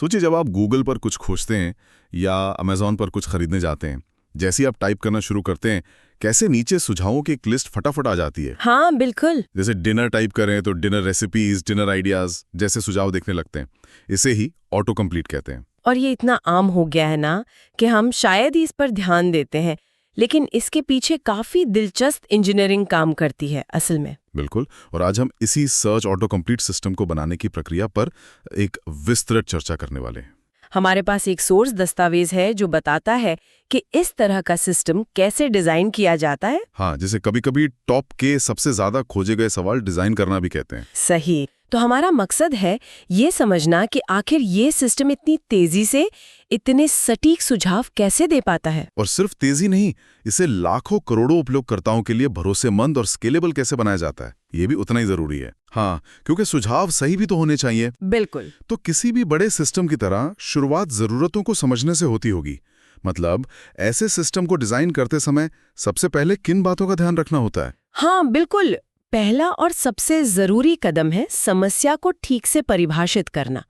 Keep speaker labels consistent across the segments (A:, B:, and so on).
A: सोचिए जब आप गूगल पर कुछ खोजते हैं या अमेज़ॉन पर कुछ खरीदने जाते हैं, जैसे ही आप टाइप करना शुरू करते हैं, कैसे नीचे सुझावों की एक लिस्ट फटाफट आ जाती है।
B: हाँ बिल्कुल।
A: जैसे डिनर टाइप करें तो डिनर रेसिपीज, डिनर आइडियाज जैसे सुझाव दिखने लगते हैं। इसे ही ऑटो कंप्लीट कहते हैं।
B: और ये इतना आम हो गया है ना कि हम शायद ही इस पर ध्यान देते हैं, लेकिन इसके पीछे काफी दिलचस्प इंजीनियरिंग काम करती है असल में।
A: बिल्कुल। और आज हम इसी सर्च ऑटो कंप्लीट सिस्टम को बनाने की प्रक्रिया पर एक विस्तृत चर्चा करने वाले हैं।
B: हमारे पास एक सोर्स दस्तावेज है जो बताता है कि इस तरह का सिस्टम कैसे डिजाइन किया जाता है।
A: हाँ, जिसे कभी कभी टॉप के सबसे ज्यादा खोजे गए सवाल डिजाइन करना भी कहते हैं।
B: सही। तो हमारा मकसद है ये समझना कि आखिर ये सिस्टम इतनी तेजी से इतने सटीक सुझाव कैसे दे पाता है।
A: और सिर्फ तेजी नहीं, इसे लाखों करोड़ों उपयोगकर्ताओं के लिए भरोसेमंद और स्केलेबल कैसे बनाया जाता है, ये भी उतना ही जरूरी है। हाँ, क्योंकि सुझाव सही भी तो होने चाहिए।
B: बिल्कुल।
A: तो किसी भी बड़े सिस्टम की तरह शुरुआत जरूरतों को समझने से होती होगी। मतलब ऐसे सिस्टम को डिजाइन करते समय सबसे पहले किन बातों का ध्यान रखना होता है?
B: हाँ बिल्कुल। पहला और सबसे जरूरी कदम है समस्या को ठीक से परिभाषित करना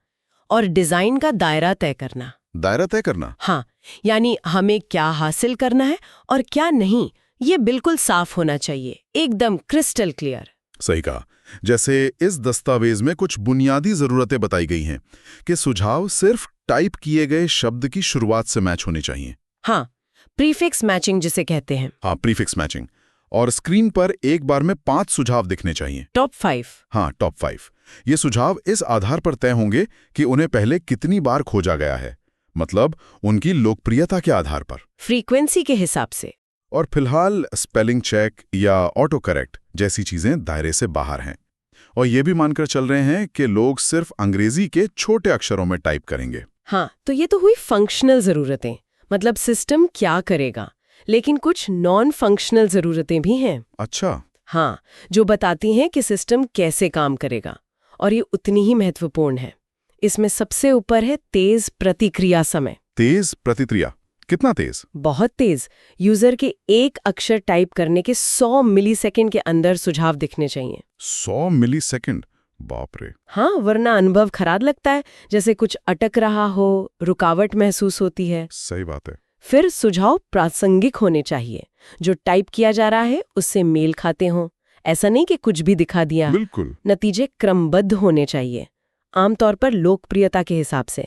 B: और डिजाइन का दायरा तय करना।
A: दायरा तय करना?
B: हाँ, यानी हमें क्या हासिल करना है और क्या नहीं, ये बिल्कुल साफ होना चाहिए, एकदम क्रिस्टल क्लियर।
A: सही कहा। जैसे इस दस्तावेज में कुछ बुनियादी जरूरतें बताई गई हैं कि सुझाव सिर्फ टाइप किए गए शब्द की शुरुआत से मैच होने चाहिए।
B: हाँ, प्रीफिक्स मैचिंग जिसे कहते हैं।
A: हाँ, प्रीफिक्स मैचिंग। और स्क्रीन पर एक बार में 5 सुझाव दिखने चाहिए।
B: टॉप 5।
A: हाँ, टॉप 5। ये सुझाव इस आधार पर तय होंगे कि उन्हें पहले कितनी बार खोजा गया है, मतलब उनकी लोकप्रियता के आधार पर,
B: फ्रीक्वेंसी के हिसाब से।
A: और फिलहाल स्पेलिंग चेक या ऑटो करेक्ट जैसी चीजें दायरे से बाहर हैं। और ये भी मानकर चल रहे हैं कि लोग सिर्फ अंग्रेजी के छोटे अक्षरों में टाइप करेंगे।
B: हाँ, तो ये तो हुई फंक्शनल जरूरतें, मतलब सिस्टम क्या करेगा। लेकिन कुछ नॉन फंक्शनल जरूरतें भी हैं।
A: अच्छा।
B: हाँ, जो बताती हैं कि सिस्टम कैसे काम करेगा, और ये उतनी ही महत्वपूर्ण है। इसमें सबसे ऊपर है तेज प्रतिक्रिया समय।
A: तेज प्रतिक्रिया? कितना तेज?
B: बहुत तेज। यूजर के एक अक्षर टाइप करने के 100 मिलीसेकंड के अंदर सुझाव दिखने चाहिए।
A: 100 मिलीसेकंड? बाप रे।
B: हाँ, वरना अनुभव खराब लगता है, जैसे कुछ अटक रहा हो, रुकावट महसूस होती है।
A: सही बात है।
B: फिर सुझाव प्रासंगिक होने चाहिए, जो टाइप किया जा रहा है उससे मेल खाते हों। ऐसा नहीं कि कुछ भी दिखा दिया।
A: बिल्कुल।
B: नतीजे क्रमबद्ध होने चाहिए, आमतौर पर लोकप्रियता के हिसाब से।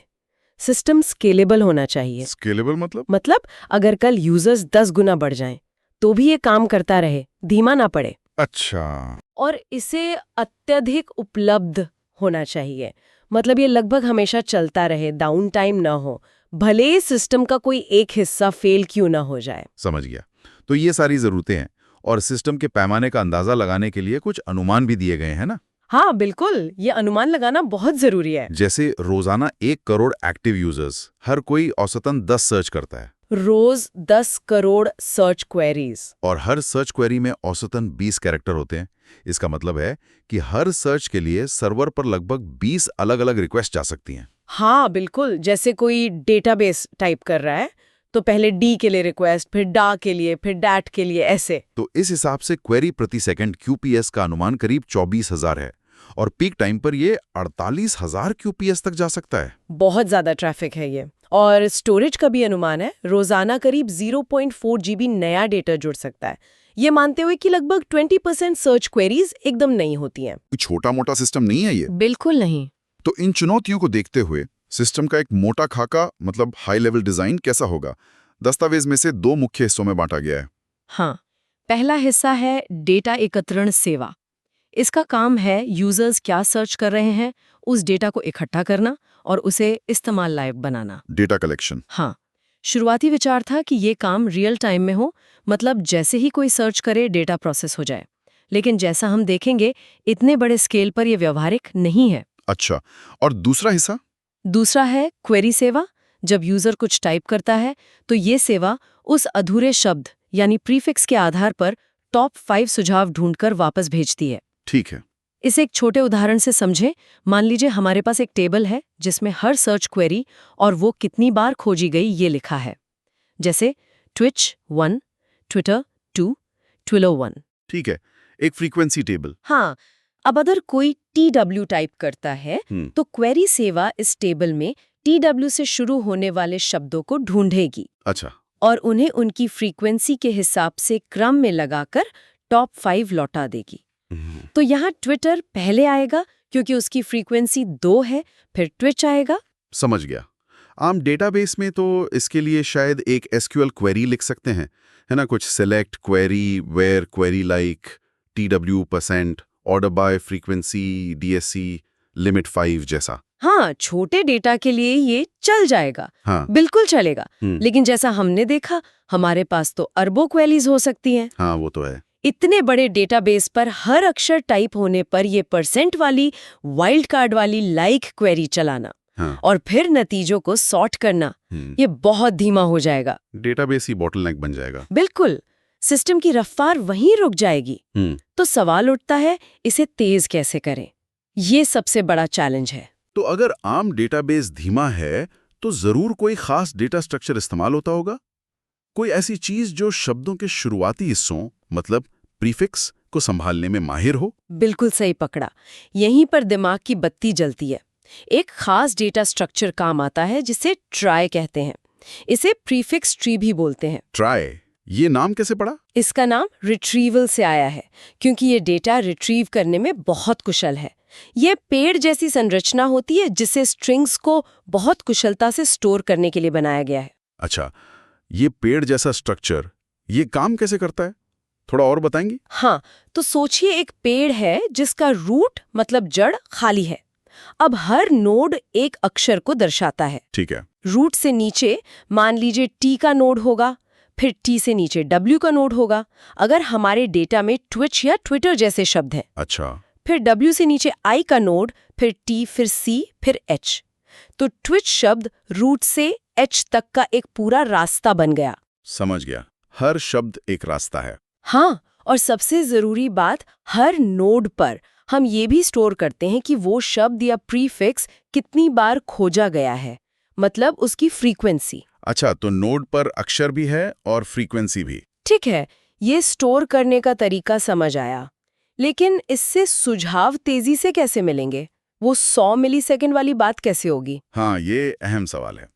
B: सिस्टम स्केलेबल होना चाहिए।
A: स्केलेबल
B: मतलब अगर कल यूजर्स 10 गुना बढ़ जाएं, तो भी ये काम करता रहे, धीमा ना पड़े।
A: अच्छा।
B: और इसे अत्यधिक उपलब्ध होना चाहिए, मतलब ये लगभग हमेशा चलता रहे, डाउन टाइम ना हो, भले सिस्टम का कोई एक हिस्सा फेल क्यों ना हो जाए।
A: समझ गया। तो ये सारी जरूरतें हैं, और सिस्टम के पैमाने का अंदाजा लगाने के लिए कुछ अनुमान भी दिए गए हैं ना?
B: हाँ बिल्कुल, ये अनुमान लगाना बहुत जरूरी है।
A: जैसे रोजाना 1 करोड़ एक्टिव यूजर्स, हर कोई औसतन 10 सर्च करता है।
B: रोज 10 करोड़ सर्च क्वेरीज।
A: और हर सर्च क्वेरी में औसतन 20 कैरेक्टर होते हैं। इसका मतलब है कि हर सर्च के लिए सर्वर पर लगभग 20 अलग-अलग रिक्वेस्ट जा सकती हैं।
B: हाँ बिल्कुल, जैसे कोई डेटाबेस टाइप कर रहा है तो पहले डी के लिए रिक्वेस्ट, फिर डा के लिए, फिर डैट के लिए, ऐसे।
A: तो इस हिसाब से क्वेरी प्रति सेकंड QPS का अनुमान करीब 24,000 है, और पीक टाइम पर ये 48,000 QPS तक जा सकता है।
B: बहुत ज्यादा ट्रैफिक है ये। और स्टोरेज का भी अनुमान है, रोजाना करीब 0.4 GB नया डेटा जुड़ सकता है, ये मानते हुए कि लगभग 20% सर्च क्वेरीज एकदम नहीं होती हैं।
A: छोटा मोटा सिस्टम नहीं है ये।
B: बिल्कुल नहीं।
A: तो इन चुनौतियों को देखते हुए सिस्टम का एक मोटा खाका, मतलब हाई लेवल डिजाइन कैसा होगा, दस्तावेज में से 2 मुख्य हिस्सों में बांटा गया है।
B: हाँ, पहला हिस्सा है डेटा एकत्रण सेवा। इसका काम है यूजर्स क्या सर्च कर रहे हैं, उस डेटा को इकट्ठा करना और उसे इस्तेमाल लायक बनाना।
A: Data collection.
B: हाँ, शुरुआती विचार था कि ये काम रियल टाइम में हो, मतलब जैसे ही कोई सर्च करे डेटा प्रोसेस हो जाए। लेकिन जैसा हम देखेंगे, इतने बड़े स्केल पर यह व्यवहारिक नहीं है।
A: अच्छा, और दूसरा हिस्सा?
B: दूसरा है क्वेरी सेवा। जब यूजर कुछ टाइप करता है तो ये सेवा उस अधूरे शब्द यानी प्रीफिक्स के आधार पर टॉप 5 सुझाव ढूंढकर वापस भेजती है।
A: ठीक है।
B: इसे एक छोटे उदाहरण से समझें। मान लीजिए हमारे पास एक टेबल है जिसमें हर सर्च क्वेरी और वो कितनी बार खोजी गई ये लिखा है, जैसे ट्विच 1, ट्विटर 2, ट्विलो 1।
A: ठीक है, एक फ्रीक्वेंसी टेबल।
B: हाँ, अब अगर कोई TW टाइप करता है तो क्वेरी सेवा इस टेबल में TW से शुरू होने वाले शब्दों को ढूंढेगी
A: अच्छा।
B: और उन्हें उनकी फ्रीक्वेंसी के हिसाब से क्रम में लगाकर टॉप 5 लौटा देगी। तो यहाँ ट्विटर पहले आएगा क्योंकि उसकी फ्रीक्वेंसी 2 है, फिर ट्विच आएगा।
A: समझ गया। आम डेटाबेस में तो इसके लिए शायद एक SQL क्वेरी लिख सकते हैं, है ना? कुछ select query where query like TW%, order by frequency, DSC, limit 5 जैसा।
B: हाँ, छोटे डेटा के लिए ये चल जाएगा।
A: हाँ।
B: बिल्कुल चलेगा। लेकिन जैसा हमने देखा, हमारे पास तो अरबों क्वेरीज हो सकती हैं।
A: हाँ, वो तो है।
B: इतने बड़े डेटाबेस पर हर अक्षर टाइप होने पर ये % वाली, वाइल्ड कार्ड वाली लाइक क्वेरी चलाना
A: हाँ।
B: और फिर नतीजों को सॉर्ट करना, ये बहुत धीमा हो जाएगा।
A: डेटाबेस ही बॉटलनेक बन जाएगा।
B: बिल्कुल, सिस्टम की रफ्तार वहीं रुक जाएगी। तो सवाल उठता है, इसे तेज कैसे करें? ये सबसे बड़ा चैलेंज है।
A: तो अगर आम डेटाबेस धीमा है, तो जरूर कोई खास डेटा स्ट्रक्चर इस्तेमाल होता होगा? कोई ऐसी चीज जो शब्दों के शुरुआती हिस्सों, मतलब प्रीफिक्स, को संभालने में माहिर हो?
B: बिल्कुल सही पकड़ा। यहीं पर दिमाग की बत्ती जलती है। एक खास डेटा स्ट्रक्चर काम आता है जिसे ट्राई कहते हैं। इसे प्रीफिक्स ट्री भी बोलते हैं।
A: ट्राई, ये नाम कैसे पड़ा?
B: इसका नाम रिट्रीवल से आया है, क्योंकि ये डेटा रिट्रीव करने में बहुत कुशल है। ये पेड़ जैसी संरचना होती है जिसे स्ट्रिंग्स को बहुत कुशलता से स्टोर करने के लिए बनाया गया है।
A: अच्छा, ये पेड़ जैसा स्ट्रक्चर, ये काम कैसे करता है? थोड़ा और बताएंगी?
B: हाँ, तो सोचिए एक पेड़ है जिसका रूट मतलब जड़ खाली है। अब हर नोड एक अक्षर को दर्शाता है।
A: ठीक है।
B: रूट से नीचे मान लीजिए T का नोड होगा, फिर T से नीचे W का नोड होगा, अगर हमारे डेटा में ट्विच या ट्विटर जैसे शब्द हैं।
A: अच्छा।
B: फिर W से नीचे I का नोड, फिर T, फिर C, फिर H। तो ट्विच शब्द रूट से H तक का एक पूरा रास्ता बन गया।
A: समझ गया, हर शब्द एक रास्ता है।
B: हाँ, और सबसे जरूरी बात, हर नोड पर हम ये भी स्टोर करते हैं कि वो शब्द या प्रीफिक्स कितनी बार खोजा गया है, मतलब उसकी फ्रीक्वेंसी।
A: अच्छा, तो नोड पर अक्षर भी है और फ्रीक्वेंसी भी।
B: ठीक है, ये स्टोर करने का तरीका समझ आया। लेकिन इससे सुझाव तेजी से कैसे मिलेंगे? वो 100 मिलीसेकंड वाली बात कैसे होगी?
A: हाँ, ये अहम सवाल है।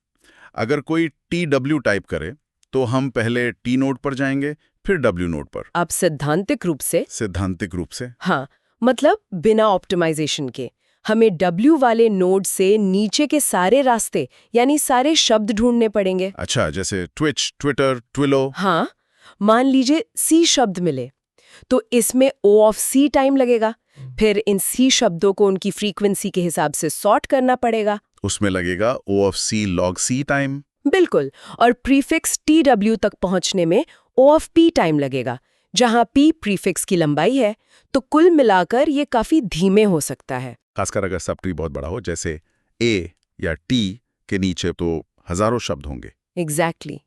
A: अगर कोई TW टाइप करे, तो हम पहले T नोड पर जाएंगे, फिर W नोड पर।
B: अब सैद्धांतिक रूप से?
A: सैद्धांतिक रूप से।
B: हाँ, मतलब बिना ऑप्टिमाइजेशन के हमें W वाले नोड से नीचे के सारे रास्ते यानी सारे शब्द ढूंढने पड़ेंगे।
A: अच्छा, जैसे ट्विच, ट्विटर, ट्विलो।
B: हाँ, मान लीजिए C शब्द मिले, तो इसमें O ऑफ C टाइम लगेगा। फिर इन C शब्दों को उनकी फ्रीक्वेंसी के हिसाब से सॉर्ट करना पड़ेगा।
A: उसमें लगेगा O of C log C time.
B: बिल्कुल, और प्रीफिक्स TW तक पहुंचने में O ऑफ P टाइम लगेगा, जहां P प्रीफिक्स की लंबाई है। तो कुल मिलाकर ये काफी धीमे हो सकता है,
A: खासकर अगर सब ट्री बहुत बड़ा हो, जैसे A या T के नीचे तो हजारों शब्द होंगे।
B: एग्जैक्टली।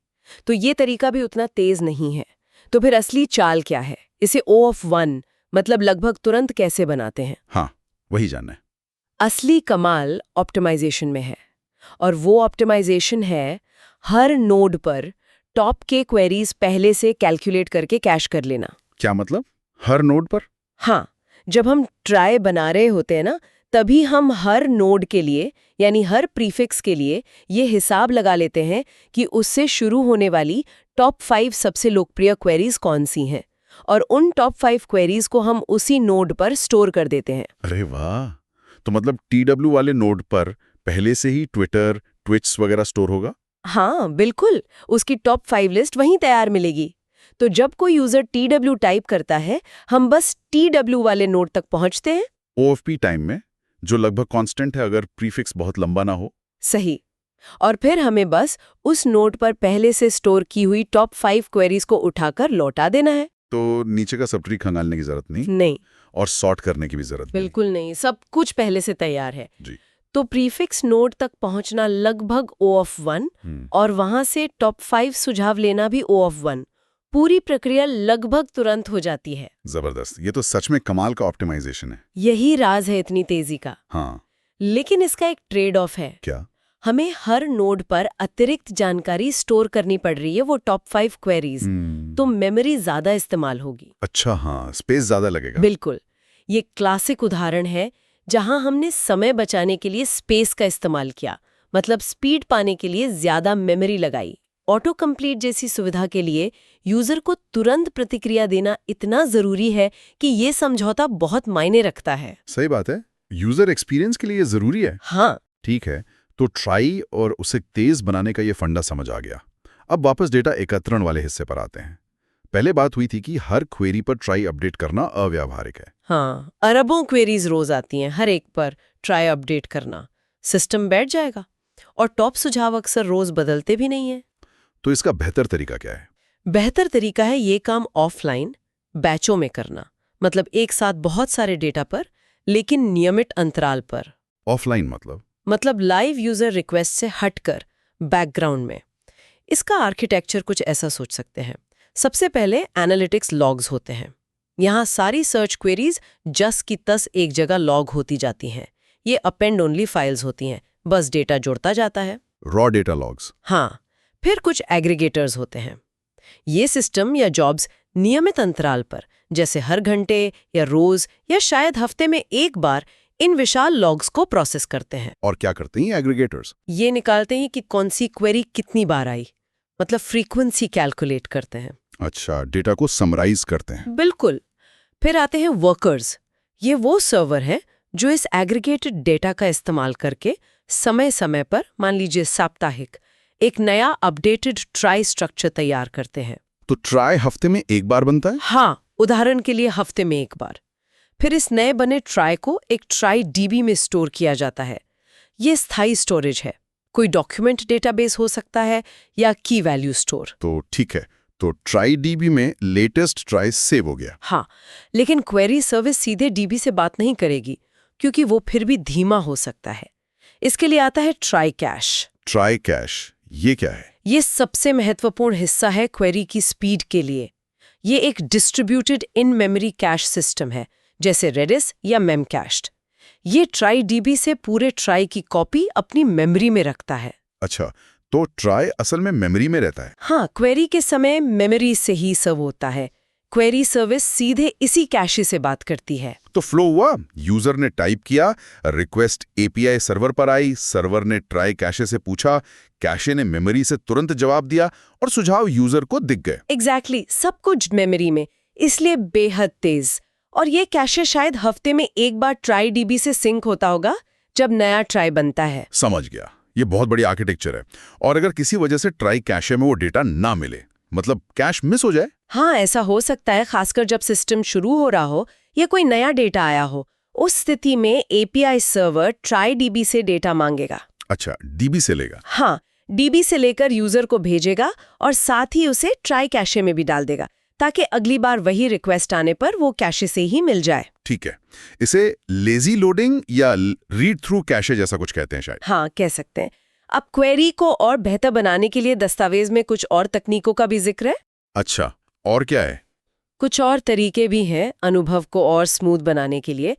B: तो ये तरीका भी उतना तेज नहीं है। तो फिर असली चाल क्या है? इसे O ऑफ 1 मतलब लगभग तुरंत कैसे बनाते हैं?
A: हाँ, वही जानना है।
B: असली कमाल ऑप्टिमाइजेशन में है, और वो ऑप्टिमाइजेशन है हर नोड पर टॉप के क्वेरीज पहले से कैलकुलेट करके कैश कर लेना।
A: क्या मतलब? हर नोड पर?
B: हाँ, जब हम ट्राई बना रहे होते हैं ना, तभी हम हर नोड के लिए यानी हर प्रीफिक्स के लिए ये हिसाब लगा लेते हैं कि उससे शुरू होने वाली टॉप 5 सबसे लोकप्रिय क्वेरीज कौन सी हैं, और उन टॉप 5 क्वेरीज को हम उसी नोड पर स्टोर कर देते हैं।
A: अरे वाह! तो मतलब TW वाले नोड पर पहले से ही ट्विटर, ट्विच वगैरह स्टोर होगा?
B: हाँ, बिल्कुल, उसकी टॉप 5 लिस्ट वहीं तैयार मिलेगी। तो जब कोई यूजर TW टाइप करता है, हम बस TW वाले नोड तक पहुंचते हैं।
A: OFP टाइम में, जो लगभग कांस्टेंट है अगर प्रीफिक्स बहुत लंबा ना हो।
B: सही। और फिर हमें बस उस नोड पर पहले से स्टोर की हुई टॉप 5 क्वेरीज को उठाकर लौटा देना है।
A: तो नीचे का सब ट्री खंगालने की जरूरत नहीं,
B: नहीं,
A: और सॉर्ट करने की भी जरूरत
B: बिल्कुल नहीं, सब कुछ पहले से तैयार है।
A: जी।
B: तो प्रीफिक्स नोड तक पहुंचना लगभग O ऑफ 1 और वहां से टॉप 5 सुझाव लेना भी O ऑफ 1। पूरी प्रक्रिया लगभग तुरंत हो जाती है।
A: जबरदस्त, ये तो सच में कमाल का ऑप्टिमाइजेशन है।
B: यही राज है इतनी तेजी का।
A: हाँ।
B: लेकिन इसका एक ट्रेड ऑफ है।
A: क्या?
B: हमें हर नोड पर अतिरिक्त जानकारी स्टोर करनी पड़ रही है, वो टॉप 5 क्वेरीज। तो मेमोरी ज्यादा इस्तेमाल होगी।
A: अच्छा, हाँ, स्पेस ज्यादा लगेगा।
B: बिल्कुल, ये क्लासिक उदाहरण है जहां हमने समय बचाने के लिए स्पेस का इस्तेमाल किया, मतलब स्पीड पाने के लिए ज्यादा मेमोरी लगाई। ऑटो कंप्लीट जैसी सुविधा के लिए यूजर को तुरंत प्रतिक्रिया देना इतना जरूरी है कि ये समझौता बहुत मायने रखता है।
A: सही बात है, यूजर एक्सपीरियंस के लिए ये जरूरी है।
B: हाँ,
A: ठीक है, तो ट्राई और उसे तेज बनाने का ये फंडा समझ आ गया। अब वापस डेटा एकत्रण वाले हिस्से पर आते हैं। पहले बात हुई थी कि हर क्वेरी पर ट्राई अपडेट करना अव्यावहारिक है।
B: हाँ, अरबों क्वेरीज रोज आती हैं, हर एक पर ट्राई अपडेट करना सिस्टम बैठ जाएगा। और टॉप सुझाव अक्सर रोज बदलते भी नहीं है।
A: तो इसका बेहतर तरीका क्या है?
B: बेहतर तरीका है ये काम ऑफलाइन बैचों में करना, मतलब एक साथ बहुत सारे डेटा पर, लेकिन नियमित अंतराल पर।
A: ऑफलाइन
B: मतलब लाइव यूजर रिक्वेस्ट से हटकर बैकग्राउंड में। इसका आर्किटेक्चर कुछ ऐसा सोच सकते हैं। सबसे पहले एनालिटिक्स लॉग्स होते हैं। यहाँ सारी सर्च क्वेरीज जस की तस एक जगह लॉग होती जाती हैं। ये अपेंड ओनली फाइल्स होती हैं, बस डेटा जुड़ता जाता है।
A: Raw data logs.
B: हाँ, फिर कुछ एग्रीगेटर्स होते हैं। ये सिस्टम या जॉब्स नियमित अंतराल पर, जैसे हर घंटे या रोज या शायद हफ्ते में एक बार, इन विशाल लॉग्स को प्रोसेस करते हैं।
A: और क्या करते हैं एग्रीगेटर्स?
B: ये निकालते हैं कि कौन सी क्वेरी कितनी बार आई, मतलब फ्रीक्वेंसी कैलकुलेट करते हैं।
A: अच्छा, डेटा को समराइज करते हैं।
B: बिल्कुल। फिर आते हैं वर्कर्स। ये वो सर्वर हैं जो इस एग्रीगेटेड डेटा का इस्तेमाल करके समय समय पर, मान लीजिए साप्ताहिक, एक नया अपडेटेड ट्राई स्ट्रक्चर तैयार करते हैं।
A: तो ट्राई हफ्ते में एक बार बनता है?
B: हाँ, उदाहरण के लिए हफ्ते में एक बार। फिर इस नए बने ट्राई को एक ट्राई डीबी में स्टोर किया जाता है। ये स्थायी स्टोरेज है, कोई डॉक्यूमेंट डेटाबेस हो सकता है या की वैल्यू स्टोर।
A: तो ठीक है, तो ट्राई डीबी में लेटेस्ट ट्राई सेव हो गया।
B: हाँ, लेकिन क्वेरी सर्विस सीधे डीबी से बात नहीं करेगी, क्योंकि वो फिर भी धीमा हो सकता है। इसके लिए आता है ट्राई कैश।
A: ट्राई कैश, ये क्या है?
B: ये सबसे महत्वपूर्ण हिस्सा है क्वेरी की स्पीड के लिए। ये एक distributed in memory cache system है, जैसे रेडिस या मेमकैश्ड। ये ट्राई डीबी से पूरे ट्राई की कॉपी अपनी मेमोरी में रखता है।
A: अच्छा, तो ट्राई असल में मेमोरी में रहता है?
B: हाँ, क्वेरी के समय मेमोरी से ही सर्व होता है। क्वेरी सर्विस सीधे इसी कैशे से बात करती है।
A: तो फ्लो हुआ, यूजर ने टाइप किया, रिक्वेस्ट एपीआई सर्वर पर आई, सर्वर ने ट्राई कैशे से पूछा, कैशे ने मेमोरी से तुरंत जवाब दिया और सुझाव यूजर को दिख गए।
B: एग्जैक्टली, सब कुछ मेमोरी में, इसलिए बेहद तेज। और ये कैशे शायद हफ्ते में एक बार ट्राई डीबी से सिंक होता होगा जब नया ट्राई बनता है।
A: समझ गया, ये बहुत बड़ी आर्किटेक्चर है। और अगर किसी वजह से ट्राई कैशे में वो डेटा ना मिले, मतलब कैश मिस हो जाए?
B: हाँ, ऐसा हो सकता है, खासकर जब सिस्टम शुरू हो रहा हो या कोई नया डेटा आया हो। उस स्थिति में एपीआई सर्वर ट्राई डीबी से डेटा मांगेगा।
A: अच्छा, डीबी से लेगा?
B: हाँ, डीबी से लेकर यूजर को भेजेगा और साथ ही उसे ट्राई कैशे में भी डाल देगा, ताकि अगली बार वही रिक्वेस्ट आने पर वो कैशे से ही मिल जाए।
A: ठीक है, इसे लेजी लोडिंग या रीड थ्रू कैशे जैसा कुछ कहते हैं शायद।
B: हाँ, कह सकते हैं। अब क्वेरी को और बेहतर बनाने के लिए दस्तावेज में कुछ और तकनीकों का भी जिक्र है।
A: अच्छा, और क्या है?
B: कुछ और तरीके भी हैं अनुभव को और स्मूथ बनाने के लिए।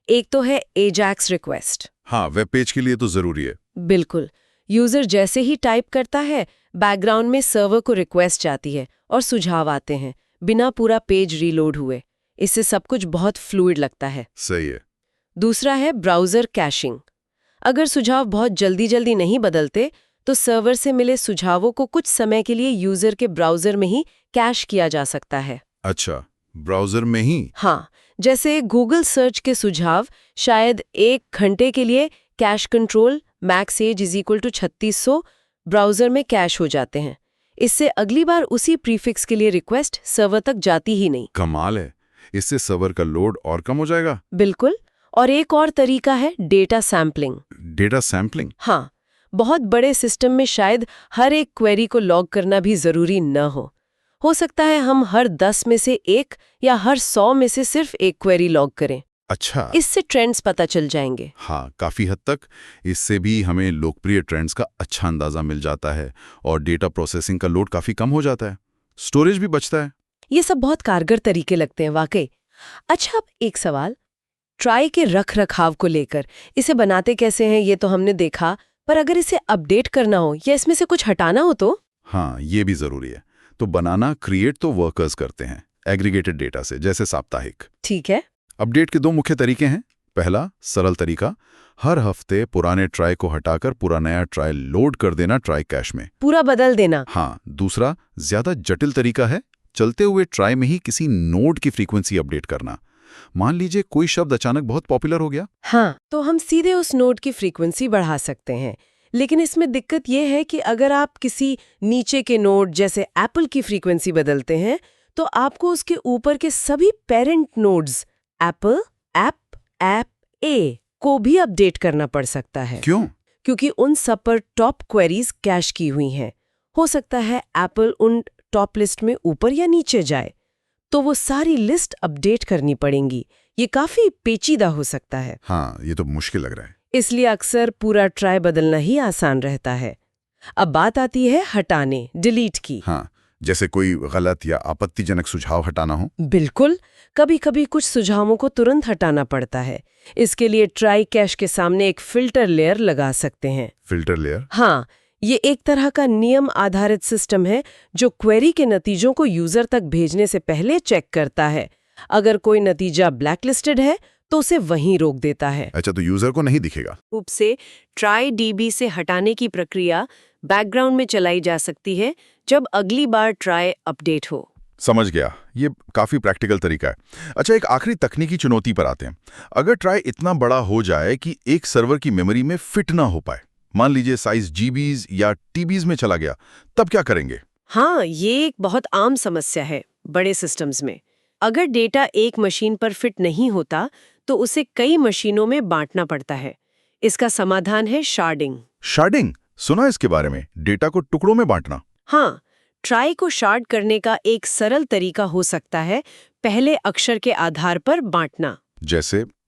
B: एक तो है एजैक्स रिक्वेस्ट।
A: हाँ, वेब पेज के लिए तो जरूरी है।
B: बिल्कुल, यूजर जैसे ही टाइप करता है, बैकग्राउंड में सर्वर को रिक्वेस्ट जाती है और सुझाव आते हैं, बिना पूरा पेज रीलोड हुए। इससे सब कुछ बहुत फ्लूइड लगता है।
A: सही है।
B: दूसरा है ब्राउजर कैशिंग। अगर सुझाव बहुत जल्दी नहीं बदलते, तो सर्वर से मिले सुझावों को कुछ समय के लिए यूजर के ब्राउजर में ही कैश किया जा सकता है।
A: अच्छा, ब्राउजर में ही?
B: हाँ, जैसे गूगल सर्च के सुझाव शायद 1 घंटे के लिए cache control max age is equal to 3600 browser में कैश हो जाते हैं। इससे अगली बार उसी प्रीफिक्स के लिए रिक्वेस्ट सर्वर तक जाती ही नहीं।
A: कमाल है, इससे सर्वर का लोड और कम हो जाएगा।
B: बिल्कुल। और एक और तरीका है डेटा सैम्पलिंग।
A: Data sampling?
B: हाँ, बहुत बड़े सिस्टम में शायद हर एक क्वेरी को लॉग करना भी जरूरी न हो सकता है हम हर 10 में से 1 या हर 100 में से सिर्फ एक क्वेरी लॉग करें।
A: अच्छा,
B: इससे ट्रेंड्स पता चल जाएंगे।
A: हाँ, काफी हद तक इससे भी हमें लोकप्रिय ट्रेंड्स का अच्छा अंदाजा मिल जाता है और डेटा प्रोसेसिंग का लोड काफी कम हो जाता है, स्टोरेज भी बचता है।
B: ये सब बहुत कारगर तरीके लगते हैं वाकई। अच्छा, अब एक सवाल, ट्राई के रख रखाव को लेकर, इसे बनाते कैसे हैं ये तो हमने देखा, पर अगर इसे अपडेट करना हो या इसमें से कुछ हटाना हो तो?
A: हाँ, ये भी जरूरी है। तो बनाना क्रिएट तो वर्कर्स करते हैं एग्रीगेटेड डेटा से, जैसे साप्ताहिक।
B: ठीक है।
A: अपडेट के 2 मुख्य तरीके हैं। पहला सरल तरीका, हर हफ्ते पुराने ट्राई को हटाकर पूरा नया ट्राई लोड कर देना ट्राई कैश में।
B: पूरा बदल देना।
A: हाँ, दूसरा ज्यादा जटिल तरीका है चलते हुए ट्राई में ही किसी नोड की फ्रीक्वेंसी अपडेट करना। मान लीजिए कोई शब्द अचानक बहुत पॉपुलर हो गया।
B: हाँ, तो हम सीधे उस नोड की फ्रीक्वेंसी बढ़ा सकते हैं। लेकिन इसमें दिक्कत यह है कि अगर आप किसी नीचे के नोड जैसे एप्पल की फ्रीक्वेंसी बदलते हैं तो आपको उसके ऊपर के सभी पेरेंट नोड्स एप्पल, ऐप ए को भी अपडेट करना पड़ सकता है।
A: क्यों?
B: क्योंकि उन सब पर टॉप क्वेरीज कैश की हुई हैं। हो सकता है एप्पल उन टॉप लिस्ट में ऊपर या नीचे जाए, तो वो सारी लिस्ट अपडेट करनी पड़ेंगी। ये काफी पेचीदा हो सकता है।
A: हाँ, ये तो मुश्किल लग रहा है।
B: इसलिए अक्सर पूरा ट्राई बदलना ही आसान रहता है। अब बात आती है हटाने, डिलीट की।
A: हाँ, जैसे कोई गलत या आपत्तिजनक सुझाव हटाना हो।
B: बिल्कुल, कभी-कभी कुछ सुझावों को तुरंत हटाना पड़ता है। इसके लिए ट्राई कैश के सामने एक फिल्टर लेयर लगा सकते हैं।
A: Filter layer?
B: हाँ, ये एक तरह का नियम आधारित सिस्टम है जो क्वेरी के नतीजों को यूजर तक भेजने से पहले चेक करता है। अगर कोई नतीजा ब्लैकलिस्टेड है तो उसे वहीं रोक देता है।
A: अच्छा, तो यूजर को नहीं दिखेगा।
B: रूप से ट्राई डीबी से हटाने की प्रक्रिया बैकग्राउंड में चलाई जा सकती है जब अगली बार ट्राई अपडेट हो।
A: समझ गया, ये काफी प्रैक्टिकल तरीका है। अच्छा, एक आखिरी तकनीकी चुनौती पर आते हैं। अगर ट्राई इतना बड़ा हो जाए कि एक सर्वर की मेमोरी में फिट ना हो पाए, मान लीजिए साइज जीबीज या टीबीज में चला गया, तब क्या करेंगे?
B: हाँ, ये एक बहुत आम समस्या है बड़े सिस्टम्स में। अगर डेटा एक मशीन पर फिट नहीं होता तो उसे कई मशीनों में बांटना पड़ता है। इसका समाधान है शार्डिंग।
A: शार्डिंग? सुना इसके बारे में, डेटा को टुकड़ों में बांटना।
B: हाँ, ट्राई को शार्ड करने का एक सरल तरीका हो सकता है पहले अक्षर के आधार पर बांटना।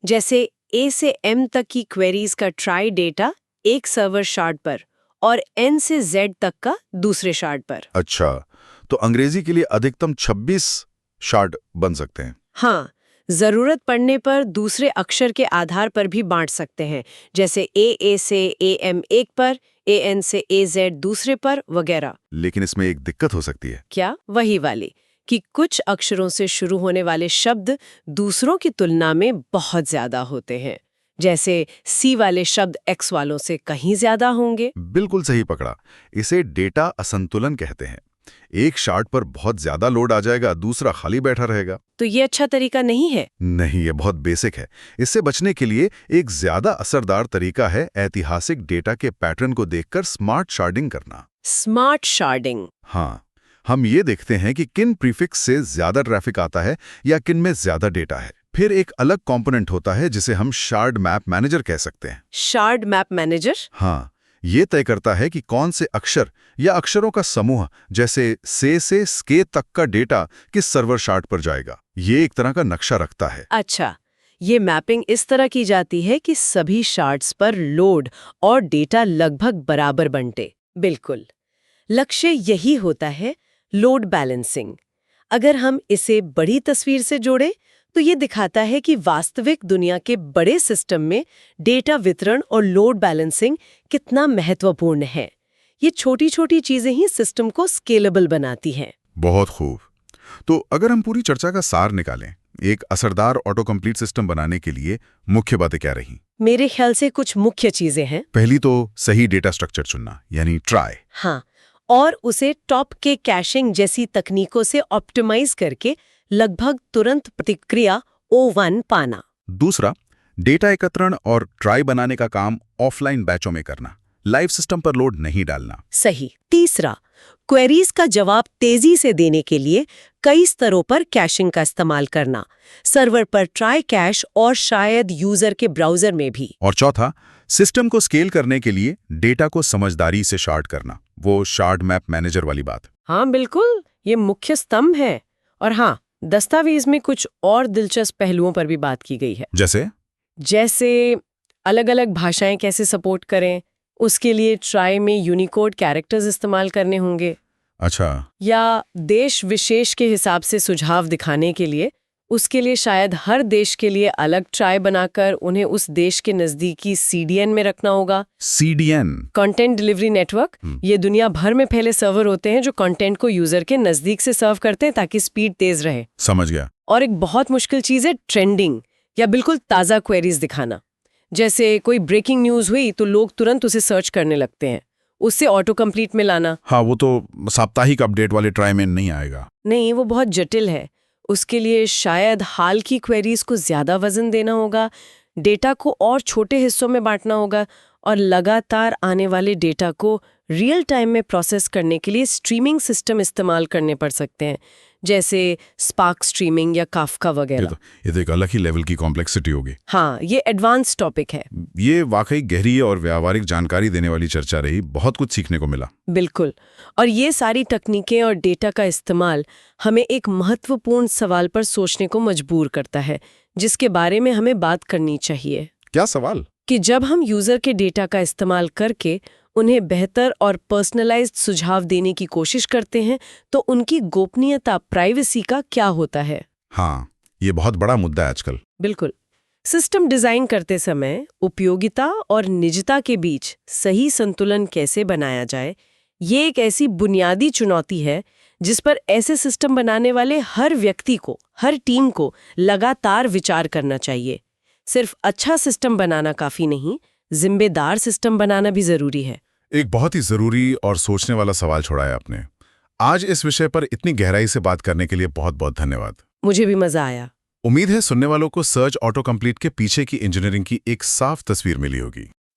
A: जैसे
B: ए से एम तक की क्वेरीज का ट्राई डेटा एक सर्वर शार्ड पर और एन से जेड तक का दूसरे शार्ड पर।
A: अच्छा, तो अंग्रेजी के लिए अधिकतम 26 शार्ड बन सकते हैं।
B: हाँ, जरूरत पड़ने पर दूसरे अक्षर के आधार पर भी बांट सकते हैं, जैसे ए से ए एम एक पर, ए एन से ए जेड दूसरे पर वगैरह।
A: लेकिन इसमें एक दिक्कत हो सकती है।
B: क्या? वही वाली कि कुछ अक्षरों से शुरू होने वाले शब्द दूसरों की तुलना में बहुत ज्यादा होते हैं। जैसे सी वाले शब्द एक्स वालों से कहीं ज्यादा होंगे।
A: बिल्कुल सही पकड़ा। इसे डेटा असंतुलन कहते हैं। एक शार्ट पर बहुत ज्यादा लोड आ जाएगा, दूसरा खाली बैठा रहेगा।
B: तो ये अच्छा तरीका नहीं है।
A: नहीं, ये बहुत बेसिक है। इससे बचने के लिए एक ज्यादा असरदार तरीका है ऐतिहासिक डेटा के पैटर्न को देखकर स्मार्ट शार्डिंग करना।
B: Smart sharding?
A: हाँ, हम ये देखते हैं कि किन प्रीफिक्स से ज्यादा ट्रैफिक आता है या किन में ज्यादा डेटा है। फिर एक अलग कंपोनेंट होता है जिसे हम शार्ड मैप मैनेजर कह सकते हैं।
B: Shard map manager?
A: हाँ, ये तय करता है कि कौन से अक्षर या अक्षरों का समूह जैसे से स्के तक का डेटा किस सर्वर शार्ड पर जाएगा। ये एक तरह का नक्शा रखता है।
B: अच्छा, ये मैपिंग इस तरह की जाती है कि सभी शार्ड्स पर लोड और डेटा लगभग बराबर बंटे। बिल्कुल, लक्ष्य यही होता है, लोड बैलेंसिंग। अगर हम इसे बड़ी तस्वीर से जोड़ें तो ये दिखाता है कि वास्तविक दुनिया के बड़े सिस्टम में डेटा वितरण और लोड बैलेंसिंग कितना महत्वपूर्ण है। ये छोटी-छोटी चीजें ही सिस्टम को स्केलेबल बनाती हैं।
A: बहुत खूब। तो अगर हम पूरी चर्चा का सार निकालें, एक असरदार ऑटो कंप्लीट सिस्टम बनाने के लिए मुख्य बातें क्या रही?
B: मेरे ख्याल से कुछ मुख्य चीजें हैं।
A: पहली तो सही डेटा स्ट्रक्चर चुनना, यानी ट्राई।
B: हाँ, और उसे टॉप के कैशिंग जैसी तकनीकों से ऑप्टिमाइज करके लगभग तुरंत प्रतिक्रिया O1 पाना।
A: दूसरा, डेटा एकत्रण और ट्राई बनाने का काम ऑफलाइन बैचों में करना, लाइव सिस्टम पर लोड नहीं डालना।
B: सही। तीसरा, क्वेरीज का जवाब तेजी से देने के लिए कई स्तरों पर कैशिंग का इस्तेमाल करना, सर्वर पर ट्राई कैश और शायद यूजर के ब्राउजर में भी।
A: और चौथा, सिस्टम को स्केल करने के लिए डेटा को समझदारी से शार्ड करना, वो शार्ड मैप मैनेजर वाली बात।
B: हाँ बिल्कुल, ये मुख्य स्तंभ है। और हाँ, दस्तावेज में कुछ और दिलचस्प पहलुओं पर भी बात की गई है। जैसे अलग-अलग भाषाएं कैसे सपोर्ट करें, उसके लिए ट्राई में यूनिकोड कैरेक्टर्स इस्तेमाल करने होंगे।
A: अच्छा।
B: या देश विशेष के हिसाब से सुझाव दिखाने के लिए उसके लिए शायद हर देश के लिए अलग ट्राई बनाकर उन्हें उस देश के नजदीकी CDN में रखना होगा।
A: CDN?
B: Content delivery network. ये दुनिया भर में फैले सर्वर होते हैं जो कंटेंट को यूजर के नजदीक से सर्व करते हैं ताकि स्पीड तेज रहे।
A: समझ गया।
B: और एक बहुत मुश्किल चीज है ट्रेंडिंग या बिल्कुल ताज़ा क्वेरीज दिखाना। जैसे कोई ब्रेकिंग न्यूज़ हुई तो लोग तुरंत उसे सर्च करने लगते हैं, उससे ऑटो कंप्लीट में लाना।
C: हाँ, वो तो साप्ताहिक अपडेट वाले ट्राई में नहीं आएगा।
B: नहीं, वो बहुत जटिल है। उसके लिए शायद हाल की क्वेरीज को ज़्यादा वजन देना होगा, डेटा को और छोटे हिस्सों में बांटना होगा और लगातार आने वाले डेटा को रियल टाइम में प्रोसेस करने के लिए स्ट्रीमिंग सिस्टम इस्तेमाल करने पड़ सकते हैं, जैसे स्पार्क स्ट्रीमिंग या काफका वगैरह।
C: ये तो एक अलग ही लेवल की कॉम्प्लेक्सिटी होगी।
B: हाँ, ये एडवांस टॉपिक है।
C: ये वाकई गहरी और व्यावहारिक जानकारी देने वाली चर्चा रही, बहुत कुछ सीखने को मिला।
B: बिल्कुल। और ये सारी तकनीकें और डेटा का इस्तेमाल हमें एक महत्वपूर्ण सवाल पर सोचने को मजबूर करता है, जिसके बारे में हमें बात करनी चाहिए।
C: क्या सवाल?
B: कि जब हम यूजर के डेटा का इस्तेमाल करके उन्हें बेहतर और पर्सनलाइज्ड सुझाव देने की कोशिश करते हैं, तो उनकी गोपनीयता, प्राइवेसी का क्या होता है?
C: हाँ, ये बहुत बड़ा मुद्दा है आजकल।
B: बिल्कुल। सिस्टम डिजाइन करते समय उपयोगिता और निजता के बीच सही संतुलन कैसे बनाया जाए, ये एक ऐसी बुनियादी चुनौती है जिस पर ऐसे सिस्टम बनाने वाले हर व्यक्ति को, हर टीम को लगातार विचार करना चाहिए। सिर्फ अच्छा सिस्टम बनाना काफी नहीं, जिम्मेदार सिस्टम बनाना भी जरूरी है।
C: एक बहुत ही जरूरी और सोचने वाला सवाल छोड़ा है आपने। आज इस विषय पर इतनी गहराई से बात करने के लिए बहुत बहुत धन्यवाद।
B: मुझे भी मजा आया।
C: उम्मीद है सुनने वालों को सर्च ऑटो कंप्लीट के पीछे की इंजीनियरिंग की एक साफ तस्वीर मिली होगी।